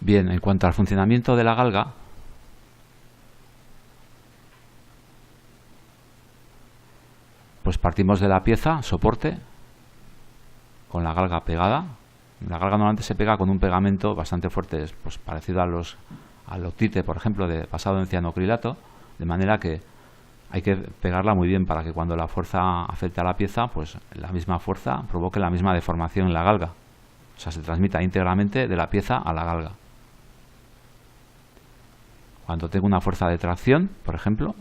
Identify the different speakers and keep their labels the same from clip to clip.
Speaker 1: Bien, en cuanto al funcionamiento de la galga, pues partimos de la pieza, soporte, con la galga pegada. La galga normalmente se pega con un pegamento bastante fuerte, pues parecido al octite, por ejemplo, basado en cianocrilato, de manera que hay que pegarla muy bien para que cuando la fuerza afecte a la pieza, pues la misma fuerza provoque la misma deformación en la galga. O sea, se transmita íntegramente de la pieza a la galga. Cuando tengo una fuerza de tracción, por ejemplo,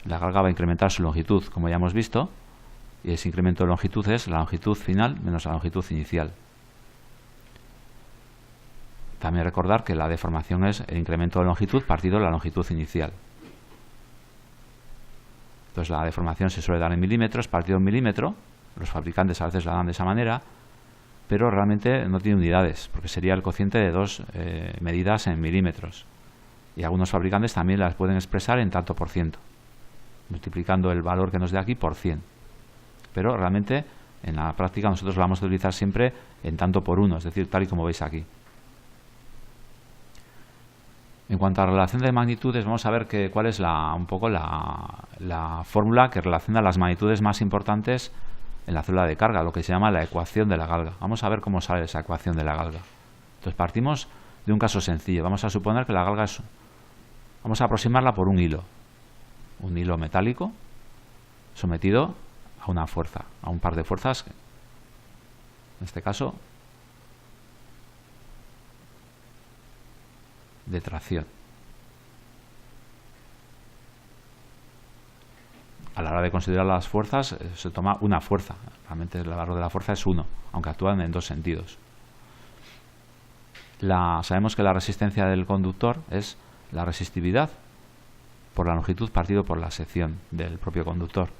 Speaker 1: la galga va a incrementar su longitud, como ya hemos visto, y ese incremento de longitud es la longitud final menos la longitud inicial. También recordar que la deformación es el incremento de longitud partido de la longitud inicial. Entonces la deformación se suele dar en milímetros, partido en milímetro. Los fabricantes a veces la dan de esa manera, pero realmente no tiene unidades, porque sería el cociente de dos medidas en milímetros. Y algunos fabricantes también las pueden expresar en tanto por ciento, multiplicando el valor que nos dé aquí por 100. Pero realmente en la práctica nosotros lo vamos a utilizar siempre en tanto por uno, es decir, tal y como veis aquí. En cuanto a la relación de magnitudes, vamos a ver cuál es un poco la fórmula que relaciona las magnitudes más importantes en la célula de carga, lo que se llama la ecuación de la galga. Vamos a ver cómo sale esa ecuación de la galga. Entonces partimos de un caso sencillo. Vamos a suponer que la galga vamos a aproximarla por un hilo metálico sometido a una fuerza, a un par de fuerzas, en este caso de tracción. A la hora de considerar las fuerzas se toma una fuerza, realmente el valor de la fuerza es 1, aunque actúan en dos sentidos. Sabemos que la resistencia del conductor es la resistividad por la longitud partido por la sección del propio conductor.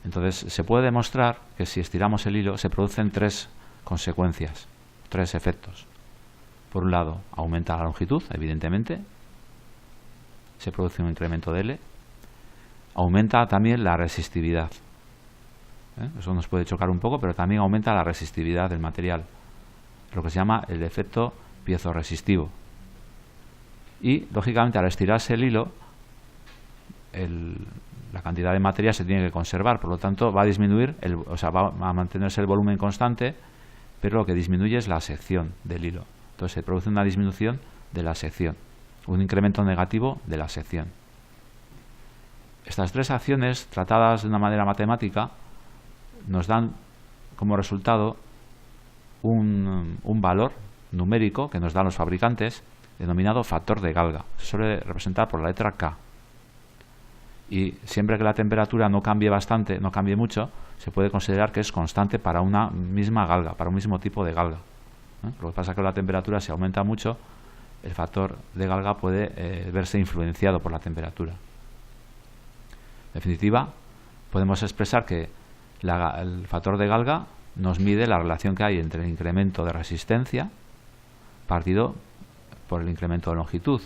Speaker 1: Entonces se puede demostrar que si estiramos el hilo se producen tres consecuencias, tres efectos. Por un lado, aumenta la longitud, evidentemente, se produce un incremento de L, aumenta también la resistividad. Eso nos puede chocar un poco, pero también aumenta la resistividad del material, lo que se llama el efecto piezoresistivo. Y, lógicamente, al estirarse el hilo, la cantidad de materia se tiene que conservar, por lo tanto va a disminuir, va a mantenerse el volumen constante, pero lo que disminuye es la sección del hilo. Entonces se produce una disminución de la sección, un incremento negativo de la sección. Estas tres acciones, tratadas de una manera matemática, nos dan como resultado un valor numérico que nos dan los fabricantes, denominado factor de galga. Se suele representar por la letra K. Y siempre que la temperatura no cambie bastante, no cambie mucho, se puede considerar que es constante para una misma galga, para un mismo tipo de galga. Lo que pasa es que la temperatura, si aumenta mucho, el factor de galga puede verse influenciado por la temperatura. En definitiva, podemos expresar que el factor de galga nos mide la relación que hay entre el incremento de resistencia partido por el incremento de longitud.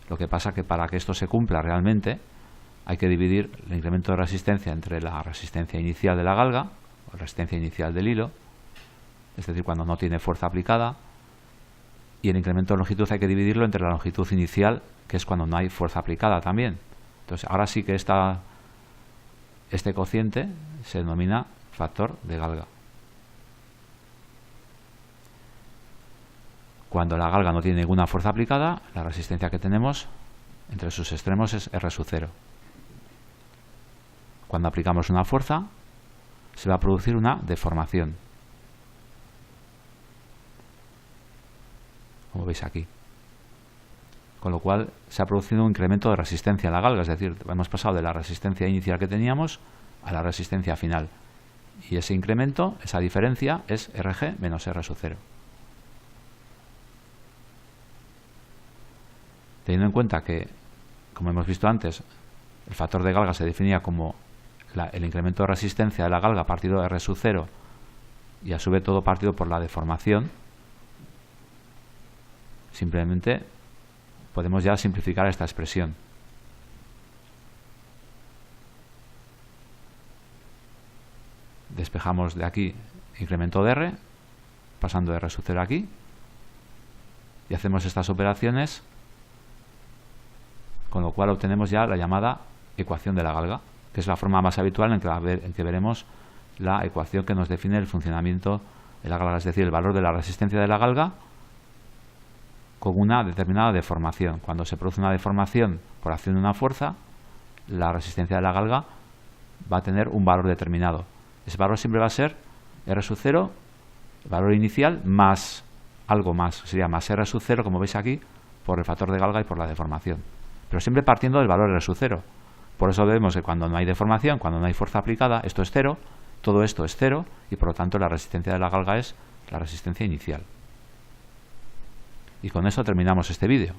Speaker 1: Lo que pasa que para que esto se cumpla realmente hay que dividir el incremento de resistencia entre la resistencia inicial de la galga, o resistencia inicial del hilo, es decir, cuando no tiene fuerza aplicada, y el incremento de longitud hay que dividirlo entre la longitud inicial, que es cuando no hay fuerza aplicada también. Entonces, ahora sí que este cociente se denomina factor de galga. Cuando la galga no tiene ninguna fuerza aplicada, la resistencia que tenemos entre sus extremos es R sub 0. Cuando aplicamos una fuerza, se va a producir una deformación, como veis aquí. Con lo cual se ha producido un incremento de resistencia en la galga, es decir, hemos pasado de la resistencia inicial que teníamos a la resistencia final. Y ese incremento, esa diferencia, es Rg menos R sub 0. Teniendo en cuenta que, como hemos visto antes, el factor de galga se definía como el incremento de resistencia de la galga partido de R sub 0 y a su vez todo partido por la deformación, simplemente podemos ya simplificar esta expresión. Despejamos de aquí incremento de R, pasando de R sub 0 aquí, y hacemos estas operaciones, con lo cual obtenemos ya la llamada ecuación de la galga, que es la forma más habitual en que veremos la ecuación que nos define el funcionamiento de la galga, es decir, el valor de la resistencia de la galga con una determinada deformación. Cuando se produce una deformación por acción de una fuerza, la resistencia de la galga va a tener un valor determinado. Ese valor siempre va a ser R sub 0, el valor inicial, más algo más, sería más R sub 0, como veis aquí, por el factor de galga y por la deformación. Pero siempre partiendo del valor R sub 0. Por eso vemos que cuando no hay deformación, cuando no hay fuerza aplicada, esto es 0, todo esto es 0, y por lo tanto la resistencia de la galga es la resistencia inicial. Y con eso terminamos este vídeo.